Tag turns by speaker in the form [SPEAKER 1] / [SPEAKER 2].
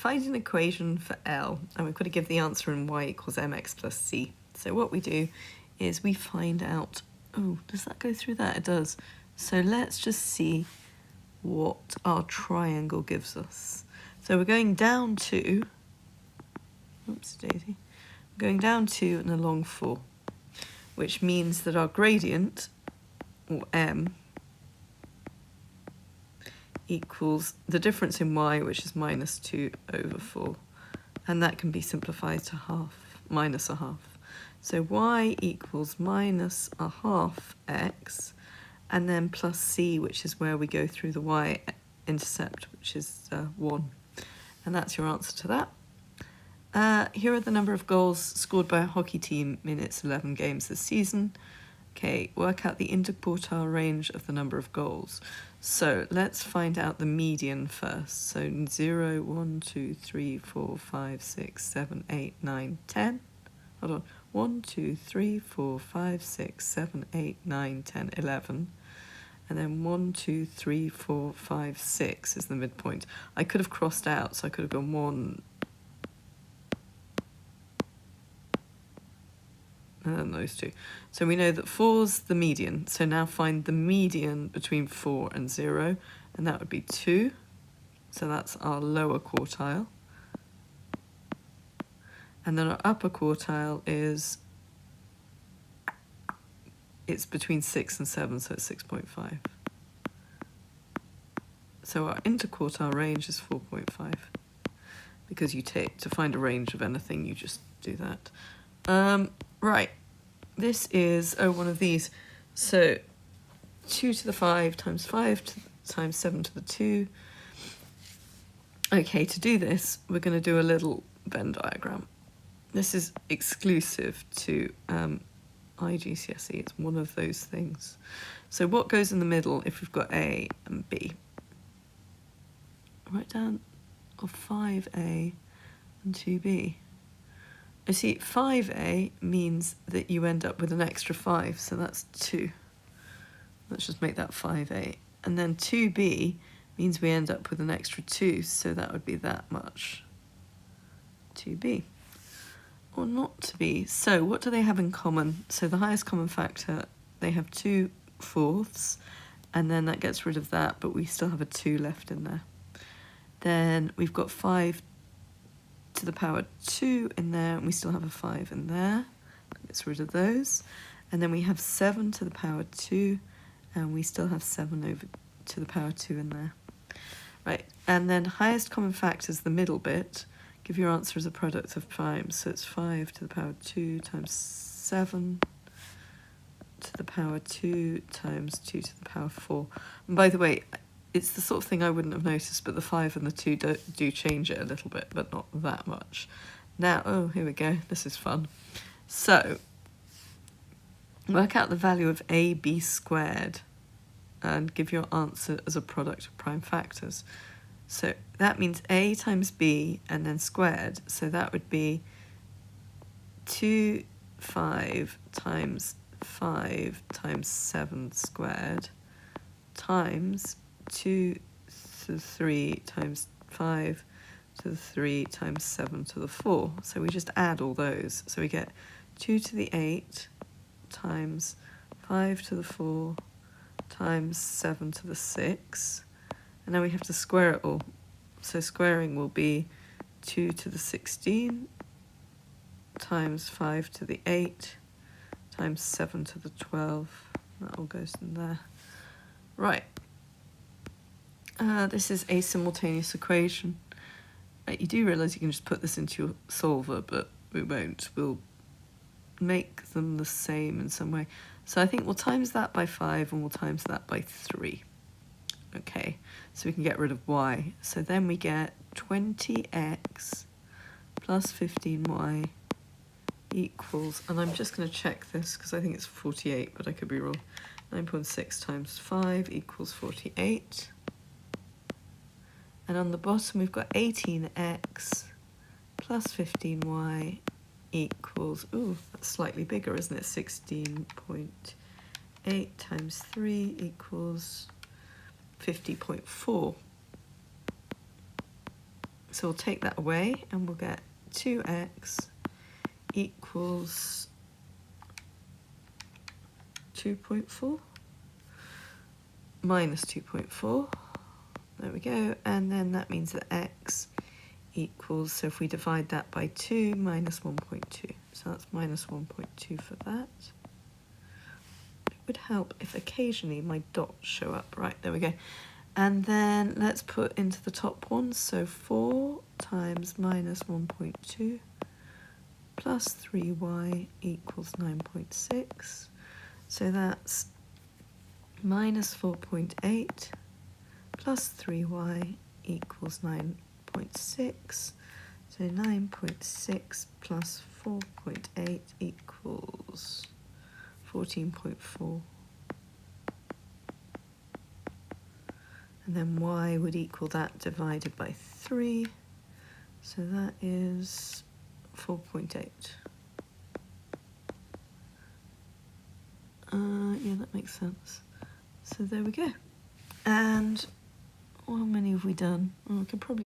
[SPEAKER 1] find an equation for L, and we've got to give the answer in y equals mx plus c. So what we do is we find out, oh, does that go through that? It does. So let's just see what our triangle gives us. So we're going down 2, oops daisy, going down 2 and along 4, which means that our gradient, or m, equals the difference in y, which is minus 2 over 4. And that can be simplified to half, minus a half. So y equals minus a half x, and then plus c, which is where we go through the y-intercept, which is 1. And that's your answer to that. Here are the number of goals scored by a hockey team in its 11 games this season. Okay, work out the interquartile range of the number of goals. So let's find out the median first. So 0, 1, 2, 3, 4, 5, 6, 7, 8, 9, 10. Hold on. 1, 2, 3, 4, 5, 6, 7, 8, 9, 10, 11. And then 1, 2, 3, 4, 5, 6 is the midpoint. I could have crossed out, so I could have gone 1, and then those two. So we know that 4's the median. So now find the median between 4 and 0, and that would be 2. So that's our lower quartile. And then our upper quartile is, it's between 6 and 7, so it's 6.5. So our interquartile range is 4.5. Because you take, to find a range of anything, you just do that. Right, this is, one of these. So 2 to the 5 times 5 times 7 to the 2. Okay, to do this, we're going to do a little Venn diagram. This is exclusive to IGCSE. It's one of those things. So what goes in the middle if we've got A and B? Write down of 5A and 2B. You see, 5A means that you end up with an extra 5, so that's 2. Let's just make that 5A. And then 2B means we end up with an extra 2, so that would be that much. 2B. Or not to be. So what do they have in common? So the highest common factor, they have 2/4, and then that gets rid of that, but we still have a 2 left in there. Then we've got 5 to the power 2 in there, and we still have a 5 in there. That gets rid of those. And then we have 7 to the power 2, and we still have 7 over to the power 2 in there. Right, and then highest common factor is the middle bit. Give your answer as a product of primes. So it's 5 to the power 2 times 7 to the power 2 times 2 to the power 4. And by the way, it's the sort of thing I wouldn't have noticed, but the 5 and the 2 do change it a little bit, but not that much. Now, oh, here we go. This is fun. So, work out the value of AB squared and give your answer as a product of prime factors. So that means A times B and then squared. So that would be 2, 5 times 5 times 7 squared times 2 to the 3 times 5 to the 3 times 7 to the 4. So we just add all those. So we get 2 to the 8 times 5 to the 4 times 7 to the 6. And now we have to square it all. So squaring will be 2 to the 16 times 5 to the 8 times 7 to the 12. That all goes in there. Right. This is a simultaneous equation. You do realise you can just put this into your solver, but we won't. We'll make them the same in some way. So I think we'll times that by 5 and we'll times that by 3. Okay, so we can get rid of y. So then we get 20x plus 15y equals, and I'm just going to check this because I think it's 48, but I could be wrong. 9.6 times 5 equals 48. And on the bottom we've got 18x plus 15y equals, ooh, that's slightly bigger, isn't it? 16.8 times 3 equals 50.4. So we'll take that away and we'll get 2x equals 2.4 minus 2.4. There we go. And then that means that x equals, so if we divide that by 2, minus 1.2. So that's minus 1.2 for that. It would help if occasionally my dots show up. Right, there we go. And then let's put into the top one. So 4 times minus 1.2 plus 3y equals 9.6. So that's minus 4.8 plus 3y equals 9.6. So 9.6 plus 4.8 equals 14.4. And then y would equal that divided by 3. So that is 4.8. Yeah, that makes sense. So there we go. And how many have we done? Oh, I could probably